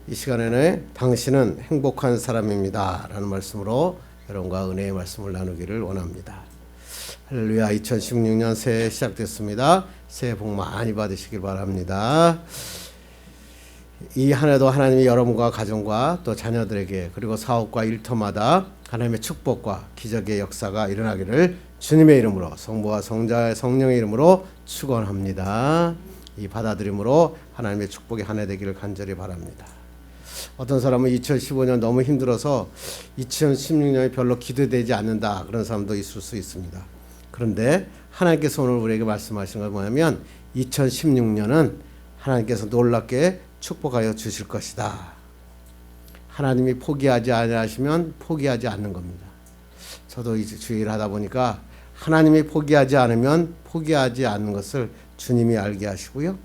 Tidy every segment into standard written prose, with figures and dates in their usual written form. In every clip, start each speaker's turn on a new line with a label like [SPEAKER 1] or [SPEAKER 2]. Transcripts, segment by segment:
[SPEAKER 1] 이 시간에는 당신은 행복한 사람입니다 라는 말씀으로 여러분과 은혜의 말씀을 나누기를 원합니다. 할렐루야. 2016년 새해 시작됐습니다. 새해 복 많이 받으시길 바랍니다. 이 한 해도 하나님이 여러분과 가정과 또 자녀들에게 그리고 사업과 일터마다 하나님의 축복과 기적의 역사가 일어나기를 주님의 이름으로 성부와 성자의 성령의 이름으로 축원합니다. 이 받아들임으로 하나님의 축복이 한 해 되기를 간절히 바랍니다. 어떤 사람은 2015년 너무 힘들어서 2016년이 별로 기대되지 않는다 그런 사람도 있을 수 있습니다. 그런데 하나님께서 오늘 우리에게 말씀하신 건 뭐냐면 2016년은 하나님께서 놀랍게 축복하여 주실 것이다. 하나님이 포기하지 아니하시면 포기하지 않는 겁니다. 저도 이제 주의를 하다 보니까 하나님이 포기하지 않으면 포기하지 않는 것을 주님이 알게 하시고요.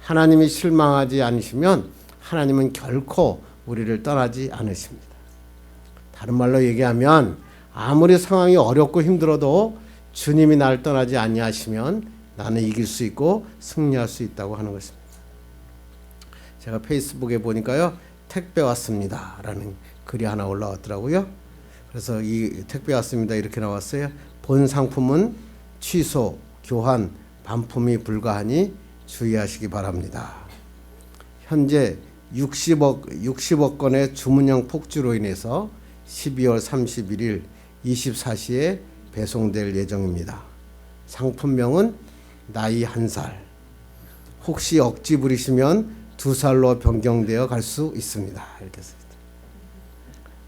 [SPEAKER 1] 하나님이 실망하지 않으시면 하나님은 결코 우리를 떠나지 않으십니다. 다른 말로 얘기하면 아무리 상황이 어렵고 힘들어도 주님이 나를 떠나지 아니하시면 나는 이길 수 있고 승리할 수 있다고 하는 것입니다. 제가 페이스북에 보니까요. 택배 왔습니다 라는 글이 하나 올라왔더라고요. 그래서 이 택배 왔습니다 이렇게 나왔어요. 본 상품은 취소, 교환, 반품이 불가하니 주의하시기 바랍니다. 현재 60억 건의 주문량 폭주로 인해서 12월 31일 24시에 배송될 예정입니다. 상품명은 나이 1살. 혹시 억지 부리시면 2살로 변경되어 갈 수 있습니다. 이렇게 써있습니다.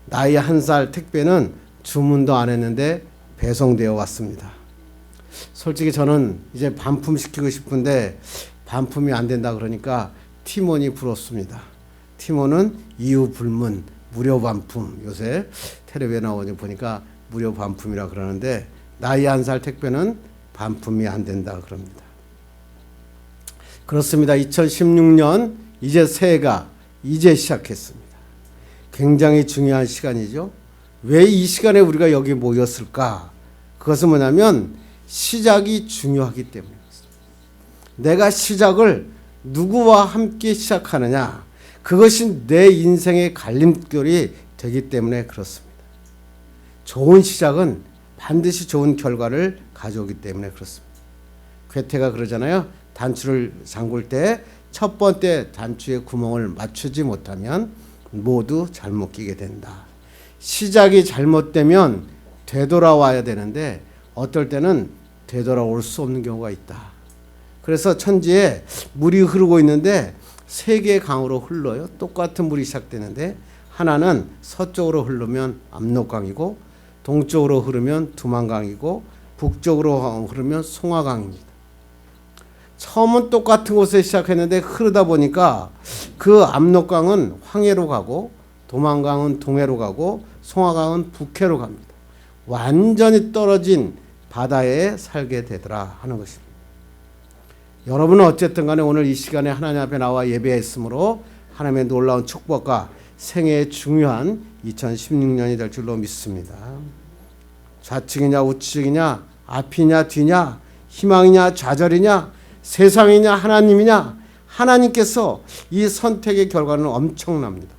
[SPEAKER 1] 나이 1살 택배는 주문도 안 했는데 배송되어 왔습니다. 솔직히 저는 이제 반품시키고 싶은데 반품이 안 된다 그러니까 팀원이 부럽습니다. 팀원은 이유 불문 무료 반품, 요새 텔레비에 나오니 보니까 무료 반품이라 그러는데 나이 1살 택배는 반품이 안 된다 그럽니다. 그렇습니다. 2016년 이제 새해가 이제 시작했습니다. 굉장히 중요한 시간이죠. 왜 이 시간에 우리가 여기 모였을까? 그것은 뭐냐면 시작이 중요하기 때문에 그렇습니다. 내가 시작을 누구와 함께 시작하느냐, 그것이 내 인생의 갈림길이 되기 때문에 그렇습니다. 좋은 시작은 반드시 좋은 결과를 가져오기 때문에 그렇습니다. 괴테가 그러잖아요. 단추를 잠글 때 첫 번째 단추의 구멍을 맞추지 못하면 모두 잘못 끼게 된다. 시작이 잘못되면 되돌아와야 되는데 어떨 때는 되돌아올 수 없는 경우가 있다. 그래서 천지에 물이 흐르고 있는데 세 개의 강으로 흘러요. 똑같은 물이 시작되는데 하나는 서쪽으로 흐르면 압록강이고 동쪽으로 흐르면 두만강이고 북쪽으로 흐르면 송화강입니다. 처음은 똑같은 곳에 시작했는데 흐르다 보니까 그 압록강은 황해로 가고 도만강은 동해로 가고 송화강은 북해로 갑니다. 완전히 떨어진 바다에 살게 되더라 하는 것입니다. 여러분은 어쨌든 간에 오늘 이 시간에 하나님 앞에 나와 예배했으므로 하나님의 놀라운 축복과 생애의 중요한 2016년이 될 줄로 믿습니다. 좌측이냐 우측이냐 앞이냐 뒤냐 희망이냐 좌절이냐 세상이냐 하나님이냐, 하나님께서 이 선택의 결과는 엄청납니다.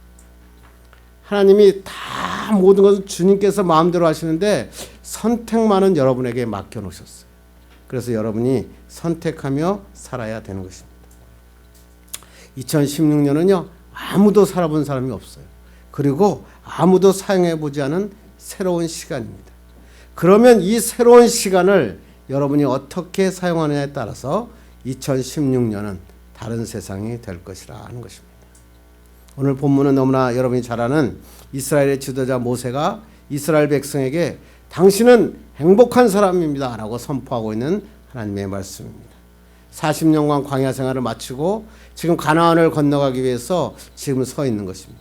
[SPEAKER 1] 하나님이 다 모든 것을 주님께서 마음대로 하시는데 선택만은 여러분에게 맡겨놓으셨어요. 그래서 여러분이 선택하며 살아야 되는 것입니다. 2016년은요 아무도 살아본 사람이 없어요. 그리고 아무도 사용해보지 않은 새로운 시간입니다. 그러면 이 새로운 시간을 여러분이 어떻게 사용하느냐에 따라서 2016년은 다른 세상이 될 것이라 하는 것입니다. 오늘 본문은 너무나 여러분이 잘 아는 이스라엘의 지도자 모세가 이스라엘 백성에게 당신은 행복한 사람입니다 라고 선포하고 있는 하나님의 말씀입니다. 40년간 광야 생활을 마치고 지금 가나안을 건너가기 위해서 지금 서 있는 것입니다.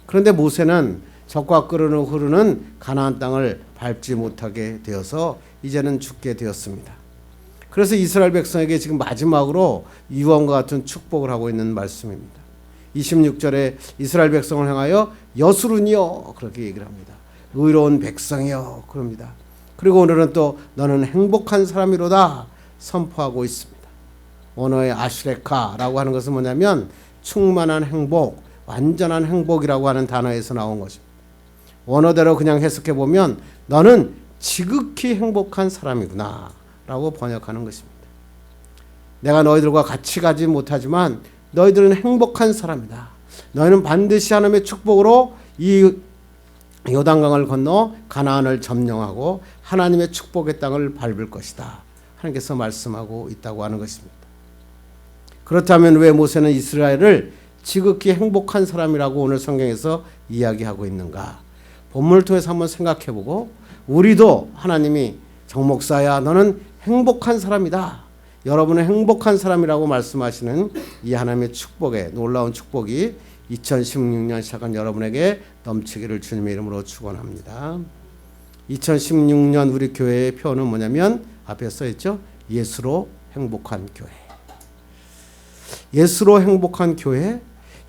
[SPEAKER 1] 그런데 모세는 적과 흐르는 가나안 땅을 밟지 못하게 되어서 이제는 죽게 되었습니다. 그래서 이스라엘 백성에게 지금 마지막으로 유언과 같은 축복을 하고 있는 말씀입니다. 26절에 이스라엘 백성을 향하여 여수룬이여 그렇게 얘기를 합니다. 의로운 백성이여 그럽니다. 그리고 오늘은 또 너는 행복한 사람이로다 선포하고 있습니다. 언어의 아슈레카라고 하는 것은 뭐냐면 충만한 행복, 완전한 행복이라고 하는 단어에서 나온 것입니다. 원어대로 그냥 해석해 보면 너는 지극히 행복한 사람이구나 라고 번역하는 것입니다. 내가 너희들과 같이 가지 못하지만 너희들은 행복한 사람이다. 너희는 반드시 하나님의 축복으로 이 요단강을 건너 가나안을 점령하고 하나님의 축복의 땅을 밟을 것이다. 하나님께서 말씀하고 있다고 하는 것입니다. 그렇다면 왜 모세는 이스라엘을 지극히 행복한 사람이라고 오늘 성경에서 이야기하고 있는가? 본문을 통해서 한번 생각해보고 우리도 하나님이 정목사야 너는 행복한 사람이다. 여러분은 행복한 사람이라고 말씀하시는 이 하나님의 축복에 놀라운 축복이 2016년 시작한 여러분에게 넘치기를 주님의 이름으로 축원합니다. 2016년 우리 교회의 표어는 뭐냐면 앞에 써있죠. 예수로 행복한 교회. 예수로 행복한 교회,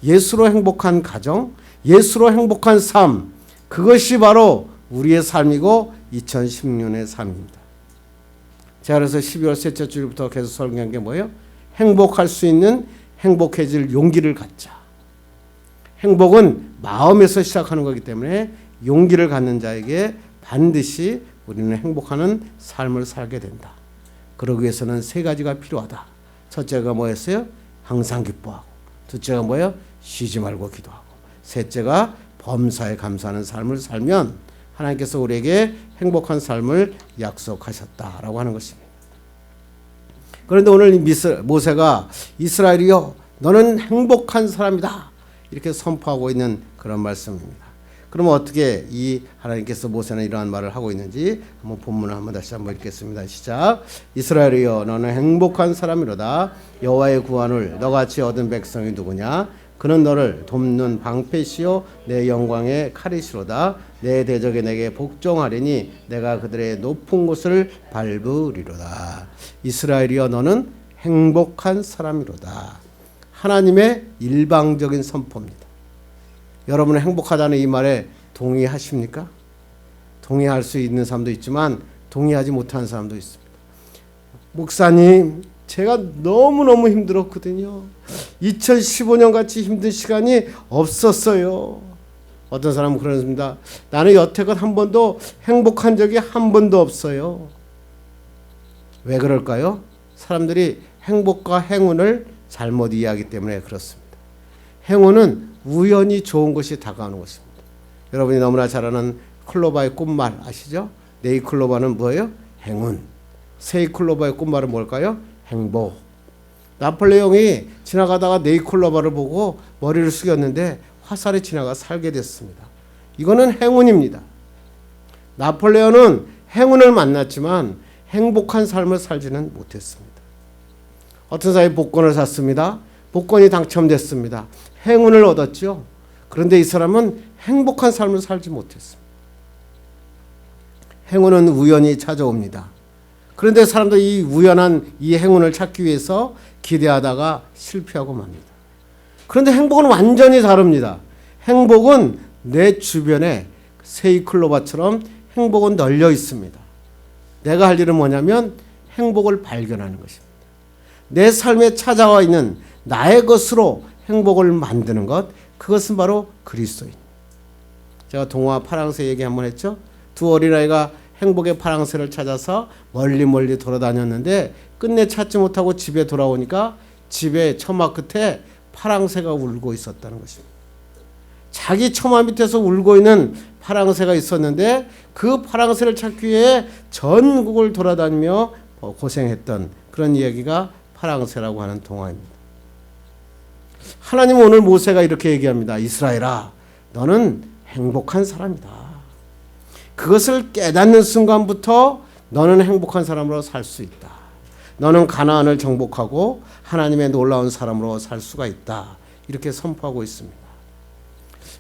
[SPEAKER 1] 예수로 행복한 가정, 예수로 행복한 삶. 그것이 바로 우리의 삶이고 2016년의 삶입니다. 제가 그래서 12월 셋째 주일부터 계속 설교한 게 뭐예요? 행복할 수 있는 행복해질 용기를 갖자. 행복은 마음에서 시작하는 거기 때문에 용기를 갖는 자에게 반드시 우리는 행복하는 삶을 살게 된다. 그러기 위해서는 세 가지가 필요하다. 첫째가 뭐였어요? 항상 기뻐하고. 둘째가 뭐예요? 쉬지 말고 기도하고. 셋째가 범사에 감사하는 삶을 살면 하나님께서 우리에게 행복한 삶을 약속하셨다라고 하는 것입니다. 그런데 오늘 모세가 이스라엘이여 너는 행복한 사람이다. 이렇게 선포하고 있는 그런 말씀입니다. 그러면 어떻게 이 하나님께서 모세는 이러한 말을 하고 있는지 한번 본문을 한번 다시 한번 읽겠습니다. 시작. 이스라엘이여 너는 행복한 사람이로다. 여호와의 구원을 너같이 얻은 백성이 누구냐? 그는 너를 돕는 방패시요 내 영광의 칼이시로다. 내 대적에 내게 복종하리니 내가 그들의 높은 곳을 밟으리로다. 이스라엘이여 너는 행복한 사람이로다. 하나님의 일방적인 선포입니다. 여러분은 행복하다는 이 말에 동의하십니까? 동의할 수 있는 사람도 있지만 동의하지 못하는 사람도 있습니다. 목사님, 제가 너무너무 힘들었거든요. 2015년 같이 힘든 시간이 없었어요. 어떤 사람은 그러십니다. 나는 여태껏 한 번도 행복한 적이 한 번도 없어요. 왜 그럴까요? 사람들이 행복과 행운을 잘못 이해하기 때문에 그렇습니다. 행운은 우연히 좋은 것이 다가오는 것입니다. 여러분이 너무나 잘 아는 클로바의 꽃말 아시죠? 네이클로바는 뭐예요? 행운. 세이클로바의 꽃말은 뭘까요? 행복. 나폴레옹이 지나가다가 네이클로바를 보고 머리를 숙였는데 화살이 지나가 살게 됐습니다. 이거는 행운입니다. 나폴레옹은 행운을 만났지만 행복한 삶을 살지는 못했습니다. 어떤 사람이 복권을 샀습니다. 복권이 당첨됐습니다. 행운을 얻었죠. 그런데 이 사람은 행복한 삶을 살지 못했습니다. 행운은 우연히 찾아옵니다. 그런데 사람도 이 우연한 이 행운을 찾기 위해서 기대하다가 실패하고 맙니다. 그런데 행복은 완전히 다릅니다. 행복은 내 주변에 세이클로바처럼 행복은 널려 있습니다. 내가 할 일은 뭐냐면 행복을 발견하는 것입니다. 내 삶에 찾아와 있는 나의 것으로 행복을 만드는 것, 그것은 바로 그리스도인. 제가 동화 파랑새 얘기 한번 했죠. 두 어린아이가 행복의 파랑새를 찾아서 멀리 돌아다녔는데 끝내 찾지 못하고 집에 돌아오니까 집에 처마 끝에 파랑새가 울고 있었다는 것입니다. 자기 처마 밑에서 울고 있는 파랑새가 있었는데 그 파랑새를 찾기 위해 전국을 돌아다니며 고생했던 그런 이야기가 파랑새라고 하는 동화입니다. 하나님은 오늘 모세가 이렇게 얘기합니다. 이스라엘아, 너는 행복한 사람이다. 그것을 깨닫는 순간부터 너는 행복한 사람으로 살 수 있다. 너는 가나안을 정복하고 하나님의 놀라운 사람으로 살 수가 있다. 이렇게 선포하고 있습니다.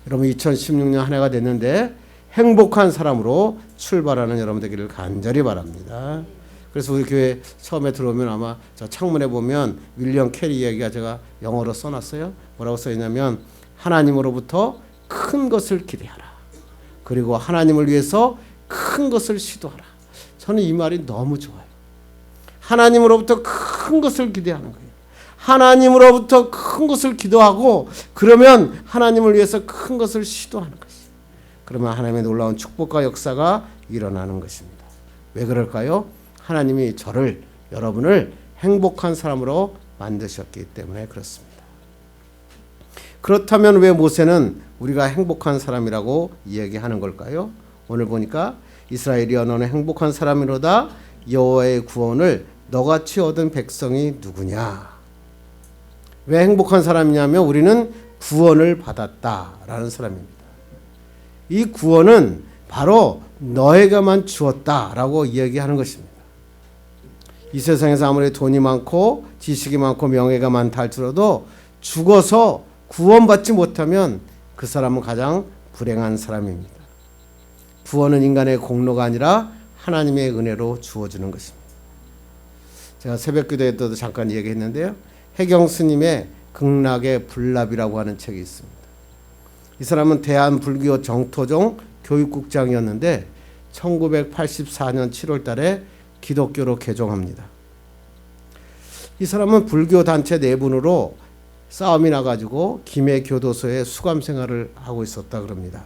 [SPEAKER 1] 여러분 2016년 한 해가 됐는데 행복한 사람으로 출발하는 여러분 되기를 간절히 바랍니다. 그래서 우리 교회 처음에 들어오면 아마 저 창문에 보면 윌리엄 캐리 이야기가 제가 영어로 써놨어요. 뭐라고 써있냐면 하나님으로부터 큰 것을 기대하라. 그리고 하나님을 위해서 큰 것을 시도하라. 저는 이 말이 너무 좋아요. 하나님으로부터 큰 것을 기대하는 거예요. 하나님으로부터 큰 것을 기도하고 그러면 하나님을 위해서 큰 것을 시도하는 것이. 그러면 하나님의 놀라운 축복과 역사가 일어나는 것입니다. 왜 그럴까요? 하나님이 저를, 여러분을 행복한 사람으로 만드셨기 때문에 그렇습니다. 그렇다면 왜 모세는 우리가 행복한 사람이라고 이야기하는 걸까요? 오늘 보니까 이스라엘이여 너는 행복한 사람이로다. 여호와의 구원을 너같이 얻은 백성이 누구냐? 왜 행복한 사람이냐면 우리는 구원을 받았다라는 사람입니다. 이 구원은 바로 너에게만 주었다라고 이야기하는 것입니다. 이 세상에서 아무리 돈이 많고 지식이 많고 명예가 많다 할지라도 죽어서 구원받지 못하면 그 사람은 가장 불행한 사람입니다. 구원은 인간의 공로가 아니라 하나님의 은혜로 주어지는 것입니다. 제가 새벽기도에 때도 잠깐 얘기했는데요. 해경 스님의 극락의 불납이라고 하는 책이 있습니다. 이 사람은 대한불교 정토종 교육국장이었는데 1984년 7월 달에 기독교로 개종합니다. 이 사람은 불교 단체 내분으로 싸움이 나가지고 김해 교도소에 수감 생활을 하고 있었다 그럽니다.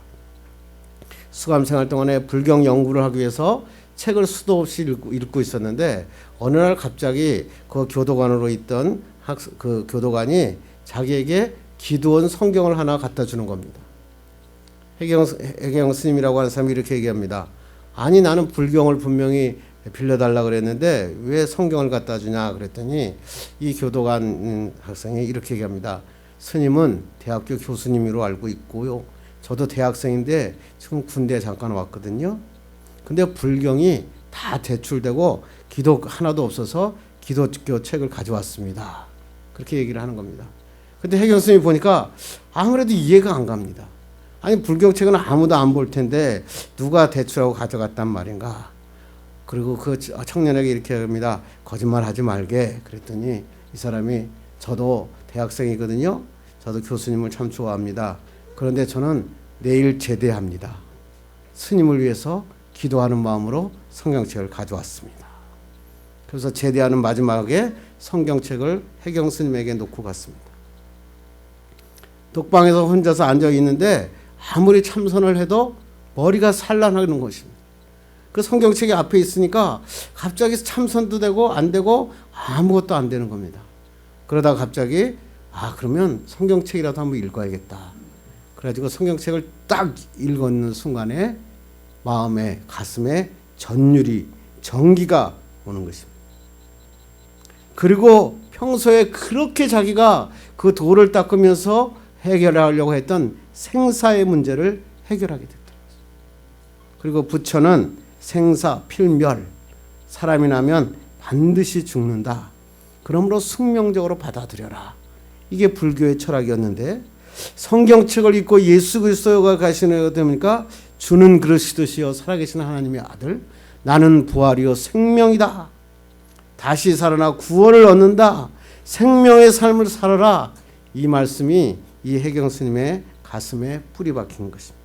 [SPEAKER 1] 수감 생활 동안에 불경 연구를 하기 위해서 책을 수도 없이 읽고 있었는데 어느 날 갑자기 그 교도관으로 있던 그 교도관이 자기에게 기도원 성경을 하나 갖다 주는 겁니다. 해경 스님이라고 하는 사람이 이렇게 얘기합니다. 아니 나는 불경을 분명히 빌려달라 그랬는데 왜 성경을 갖다 주냐 그랬더니 이 교도관 학생이 이렇게 얘기합니다. 스님은 대학교 교수님으로 알고 있고요. 저도 대학생인데 지금 군대에 잠깐 왔거든요. 근데 불경이 다 대출되고 기도 하나도 없어서 기독교 책을 가져왔습니다. 그렇게 얘기를 하는 겁니다. 근데 해경 스님이 보니까 아무래도 이해가 안 갑니다. 아니 불경책은 아무도 안 볼 텐데 누가 대출하고 가져갔단 말인가. 그리고 그 청년에게 이렇게 합니다. 거짓말하지 말게. 그랬더니 이 사람이 저도 대학생이거든요. 저도 교수님을 참 좋아합니다. 그런데 저는 내일 제대합니다. 스님을 위해서 기도하는 마음으로 성경책을 가져왔습니다. 그래서 제대하는 마지막에 성경책을 해경 스님에게 놓고 갔습니다. 독방에서 혼자서 앉아 있는데 아무리 참선을 해도 머리가 산란하는 것입니다. 그 성경책이 앞에 있으니까 갑자기 참선도 되고 안 되고 아무것도 안 되는 겁니다. 그러다가 갑자기 그러면 성경책이라도 한번 읽어야겠다. 그래가지고 성경책을 딱 읽었는 순간에 마음에 가슴에 전율이 전기가 오는 것입니다. 그리고 평소에 그렇게 자기가 그 돌을 닦으면서 해결하려고 했던 생사의 문제를 해결하게 됐다. 그리고 부처는 생사 필멸, 사람이 나면 반드시 죽는다. 그러므로 숙명적으로 받아들여라. 이게 불교의 철학이었는데 성경책을 읽고 예수 그리스도가 가시는 됩니까? 주는 그리스도시여 살아계신 하나님의 아들, 나는 부활이요 생명이다. 다시 살아나 구원을 얻는다. 생명의 삶을 살아라. 이 말씀이 이 해경 스님의 가슴에 뿌리 박힌 것입니다.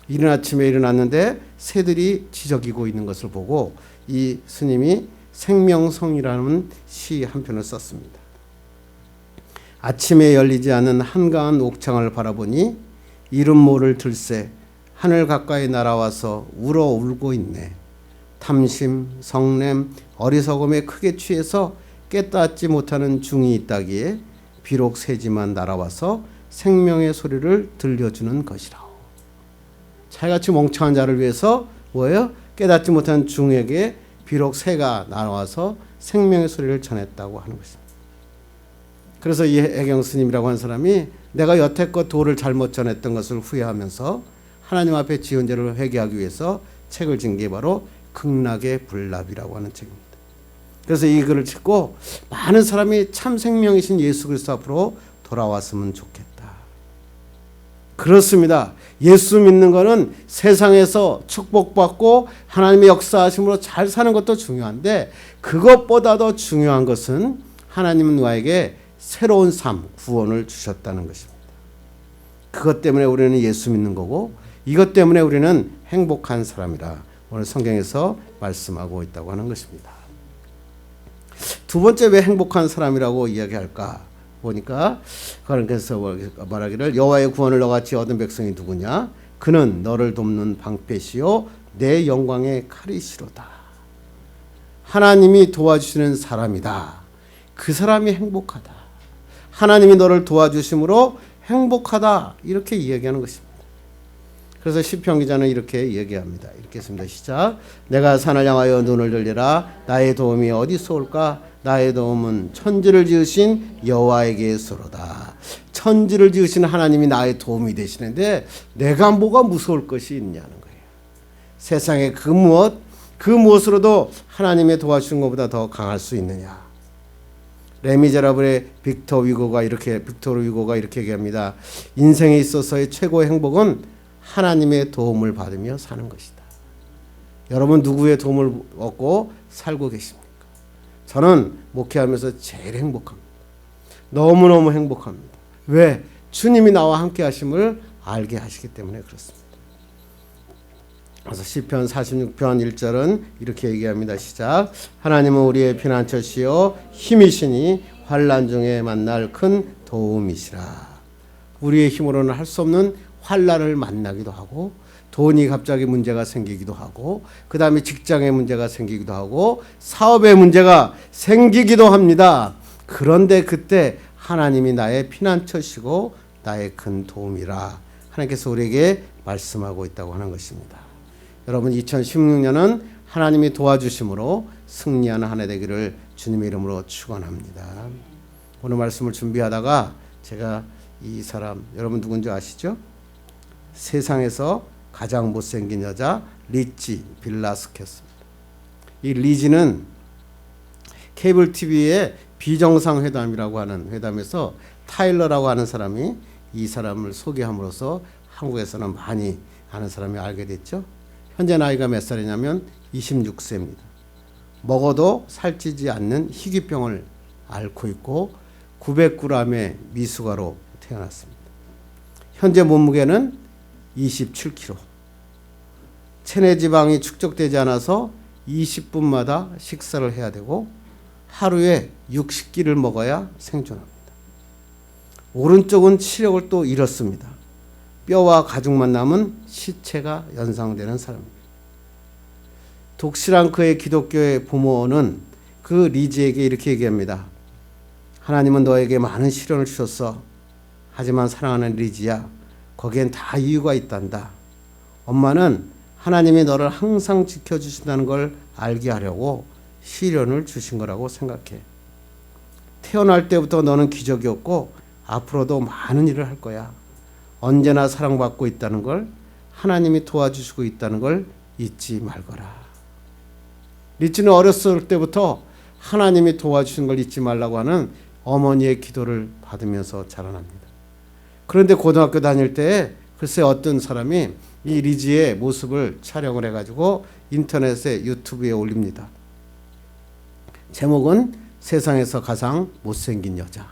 [SPEAKER 1] 이른 아침에 일어났는데 새들이 지저귀고 있는 것을 보고 이 스님이 생명성이라는 시 한 편을 썼습니다. 아침에 열리지 않은 한가한 옥창을 바라보니 이름 모를 들새 하늘 가까이 날아와서 울어 울고 있네. 탐심, 성냄, 어리석음에 크게 취해서 깨닫지 못하는 중이 있다기에 비록 새지만 날아와서 생명의 소리를 들려주는 것이라. 차같이 멍청한 자를 위해서 뭐예요? 깨닫지 못한 중에게 비록 새가 나와서 생명의 소리를 전했다고 하는 것입니다. 그래서 이 해경 스님이라고 하는 사람이 내가 여태껏 도를 잘못 전했던 것을 후회하면서 하나님 앞에 지은 죄를 회개하기 위해서 책을 진 게 바로 극락의 불납이라고 하는 책입니다. 그래서 이 글을 읽고 많은 사람이 참 생명이신 예수 그리스도 앞으로 돌아왔으면 좋겠다. 그렇습니다. 예수 믿는 것은 세상에서 축복받고 하나님의 역사하심으로 잘 사는 것도 중요한데 그것보다도 중요한 것은 하나님은 너에게 새로운 삶, 구원을 주셨다는 것입니다. 그것 때문에 우리는 예수 믿는 거고 이것 때문에 우리는 행복한 사람이라 오늘 성경에서 말씀하고 있다고 하는 것입니다. 두 번째 왜 행복한 사람이라고 이야기할까 보니까 그래서 말하기를 여호와의 구원을 너같이 얻은 백성이 누구냐? 그는 너를 돕는 방패시요 내 영광의 칼이시로다. 하나님이 도와주시는 사람이다. 그 사람이 행복하다. 하나님이 너를 도와주심으로 행복하다. 이렇게 이야기하는 것입니다. 그래서 시편 기자는 이렇게 얘기합니다. 이렇게 했습니다. 시작. 내가 산을 향하여 눈을 들리라. 나의 도움이 어디서 올까? 나의 도움은 천지를 지으신 여호와에게서로다. 천지를 지으신 하나님이 나의 도움이 되시는데 내가 뭐가 무서울 것이 있냐는 거예요. 세상에 그 무엇으로도 하나님의 도와주는 것보다 더 강할 수 있느냐. 레미제라블의 빅토르 위고가 이렇게 얘기합니다. 인생에 있어서의 최고의 행복은 하나님의 도움을 받으며 사는 것이다. 여러분 누구의 도움을 얻고 살고 계십니까? 저는 목회하면서 제일 행복합니다. 너무너무 행복합니다. 왜? 주님이 나와 함께 하심을 알게 하시기 때문에 그렇습니다. 그래서 시편 46편 1절은 이렇게 얘기합니다. 시작. 하나님은 우리의 피난처시요 힘이시니 환난 중에 만날 큰 도움이시라. 우리의 힘으로는 할 수 없는 환난을 만나기도 하고 돈이 갑자기 문제가 생기기도 하고 그 다음에 직장에 문제가 생기기도 하고 사업에 문제가 생기기도 합니다. 그런데 그때 하나님이 나의 피난처시고 나의 큰 도움이라 하나님께서 우리에게 말씀하고 있다고 하는 것입니다. 여러분 2016년은 하나님이 도와주심으로 승리하는 한 해 되기를 주님의 이름으로 축원합니다. 오늘 말씀을 준비하다가 제가 이 사람 여러분 누군지 아시죠? 세상에서 가장 못생긴 여자 리지 빌라스케스입니다. 이 리지는 케이블 TV의 비정상회담이라고 하는 회담에서 타일러라고 하는 사람이 이 사람을 소개함으로써 한국에서는 많이 아는 사람이 알게 됐죠. 현재 나이가 몇 살이냐면 26세입니다. 먹어도 살찌지 않는 희귀병을 앓고 있고 900g의 미숙아로 태어났습니다. 현재 몸무게는 27kg. 체내 지방이 축적되지 않아서 20분마다 식사를 해야 되고 하루에 60끼를 먹어야 생존합니다. 오른쪽은 치력을 또 잃었습니다. 뼈와 가죽만 남은 시체가 연상되는 사람입니다. 독실한 그의 기독교의 부모는 그 리지에게 이렇게 얘기합니다. 하나님은 너에게 많은 시련을 주셨어. 하지만 사랑하는 리지야, 거기엔 다 이유가 있단다. 엄마는 하나님이 너를 항상 지켜주신다는 걸 알게 하려고 시련을 주신 거라고 생각해. 태어날 때부터 너는 기적이었고 앞으로도 많은 일을 할 거야. 언제나 사랑받고 있다는 걸, 하나님이 도와주시고 있다는 걸 잊지 말거라. 리치는 어렸을 때부터 하나님이 도와주신 걸 잊지 말라고 하는 어머니의 기도를 받으면서 자라납니다. 그런데 고등학교 다닐 때 글쎄 어떤 사람이 이 리지의 모습을 촬영을 해가지고 인터넷에 유튜브에 올립니다. 제목은 세상에서 가장 못생긴 여자.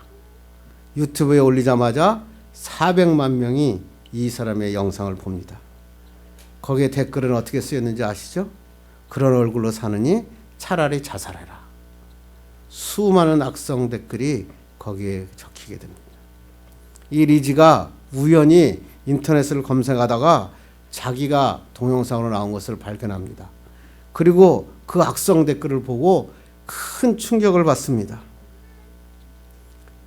[SPEAKER 1] 유튜브에 올리자마자 400만 명이 이 사람의 영상을 봅니다. 거기에 댓글은 어떻게 쓰였는지 아시죠? 그런 얼굴로 사느니 차라리 자살해라. 수많은 악성 댓글이 거기에 적히게 됩니다. 이 리지가 우연히 인터넷을 검색하다가 자기가 동영상으로 나온 것을 발견합니다. 그리고 그 악성 댓글을 보고 큰 충격을 받습니다.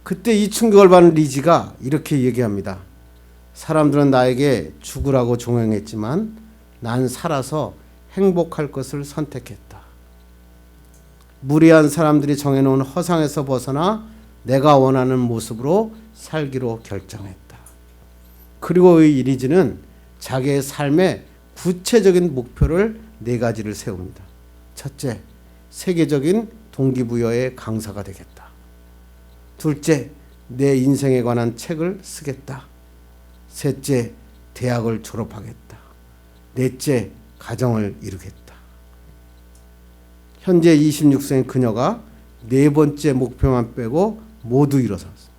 [SPEAKER 1] 그때 이 충격을 받은 리지가 이렇게 얘기합니다. 사람들은 나에게 죽으라고 종용했지만 난 살아서 행복할 것을 선택했다. 무리한 사람들이 정해놓은 허상에서 벗어나 내가 원하는 모습으로 살기로 결정했다. 그리고 이 리지는 자기의 삶의 구체적인 목표를 4가지를 세웁니다. 첫째, 세계적인 동기부여의 강사가 되겠다. 둘째, 내 인생에 관한 책을 쓰겠다. 셋째, 대학을 졸업하겠다. 넷째, 가정을 이루겠다. 현재 26세인 그녀가 4번째 목표만 빼고 모두 이뤄섰습니다.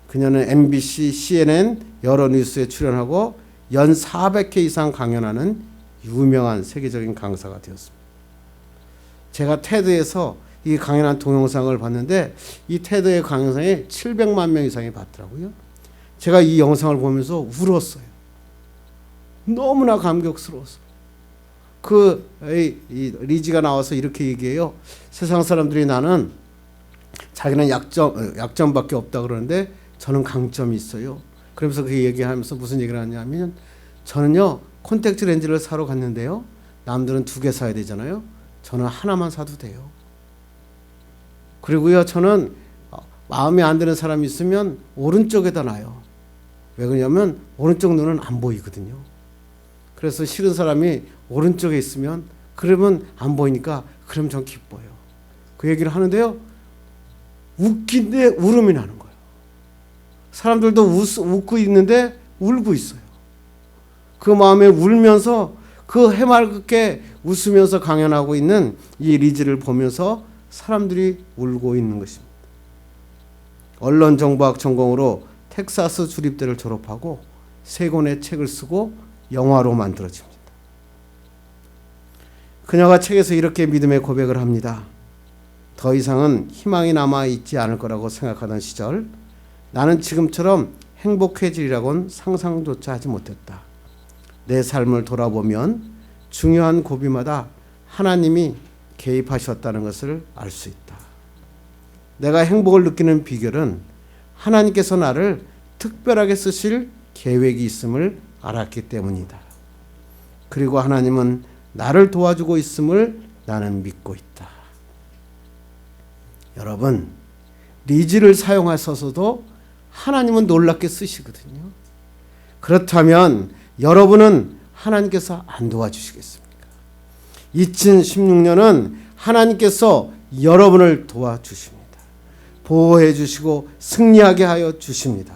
[SPEAKER 1] 그녀는 MBC, CNN 여러 뉴스에 출연하고 연 400회 이상 강연하는 유명한 세계적인 강사가 되었습니다. 제가 테드에서 이 강연한 동영상을 봤는데 이 테드의 강영상에 700만 명 이상이 봤더라고요. 제가 이 영상을 보면서 울었어요. 너무나 감격스러워서. 이 리지가 나와서 이렇게 얘기해요. 세상 사람들이 나는 자기는 약점밖에 없다 그러는데 저는 강점이 있어요. 그러면서 그 얘기하면서 무슨 얘기를 하냐면 저는요 콘택트 렌즈를 사러 갔는데요. 남들은 2개 사야 되잖아요. 저는 하나만 사도 돼요. 그리고요 저는 마음에 안 드는 사람이 있으면 오른쪽에다 놔요. 왜 그러냐면 오른쪽 눈은 안 보이거든요. 그래서 싫은 사람이 오른쪽에 있으면 그러면 안 보이니까 그럼 전 기뻐요. 그 얘기를 하는데요. 웃긴데 울음이 나는 거예요. 사람들도 웃고 있는데 울고 있어요. 그 마음에 울면서 그 해맑게 웃으면서 강연하고 있는 이 리즈를 보면서 사람들이 울고 있는 것입니다. 언론정보학 전공으로 텍사스 주립대를 졸업하고 3권의 책을 쓰고 영화로 만들어집니다. 그녀가 책에서 이렇게 믿음의 고백을 합니다. 더 이상은 희망이 남아있지 않을 거라고 생각하던 시절 나는 지금처럼 행복해지리라고는 상상조차 하지 못했다. 내 삶을 돌아보면 중요한 고비마다 하나님이 개입하셨다는 것을 알 수 있다. 내가 행복을 느끼는 비결은 하나님께서 나를 특별하게 쓰실 계획이 있음을 알았기 때문이다. 그리고 하나님은 나를 도와주고 있음을 나는 믿고 있다. 여러분, 리즈를 사용하셔서도 하나님은 놀랍게 쓰시거든요. 그렇다면 여러분은 하나님께서 안 도와주시겠습니까? 2016년은 하나님께서 여러분을 도와주십니다. 보호해 주시고 승리하게 하여 주십니다.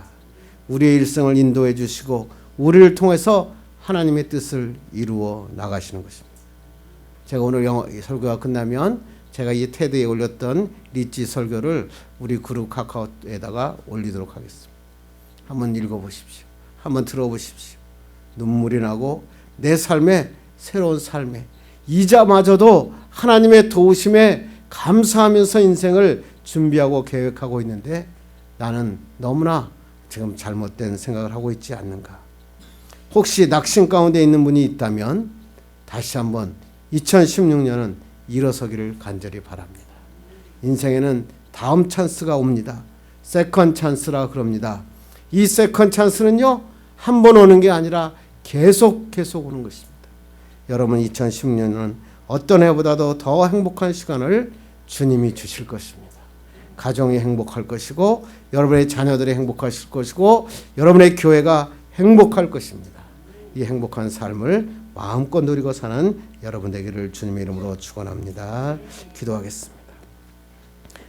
[SPEAKER 1] 우리의 일생을 인도해 주시고 우리를 통해서 하나님의 뜻을 이루어 나가시는 것입니다. 제가 오늘 설교가 끝나면 제가 이 테드에 올렸던 리치 설교를 우리 그룹 카카오에다가 올리도록 하겠습니다. 한번 읽어보십시오. 한번 들어보십시오. 눈물이 나고 내 삶에 새로운 삶에 이자마저도 하나님의 도우심에 감사하면서 인생을 준비하고 계획하고 있는데 나는 너무나 지금 잘못된 생각을 하고 있지 않는가. 혹시 낙심 가운데 있는 분이 있다면 다시 한번 2016년은 일어서기를 간절히 바랍니다. 인생에는 다음 찬스가 옵니다. 세컨 찬스라 그럽니다. 이 세컨 찬스는요 한 번 오는 게 아니라 계속 오는 것입니다. 여러분 2016년은 어떤 해보다도 더 행복한 시간을 주님이 주실 것입니다. 가정이 행복할 것이고 여러분의 자녀들이 행복하실 것이고 여러분의 교회가 행복할 것입니다. 이 행복한 삶을 마음껏 누리고 사는 여러분 되기를 주님의 이름으로 축원합니다. 기도하겠습니다.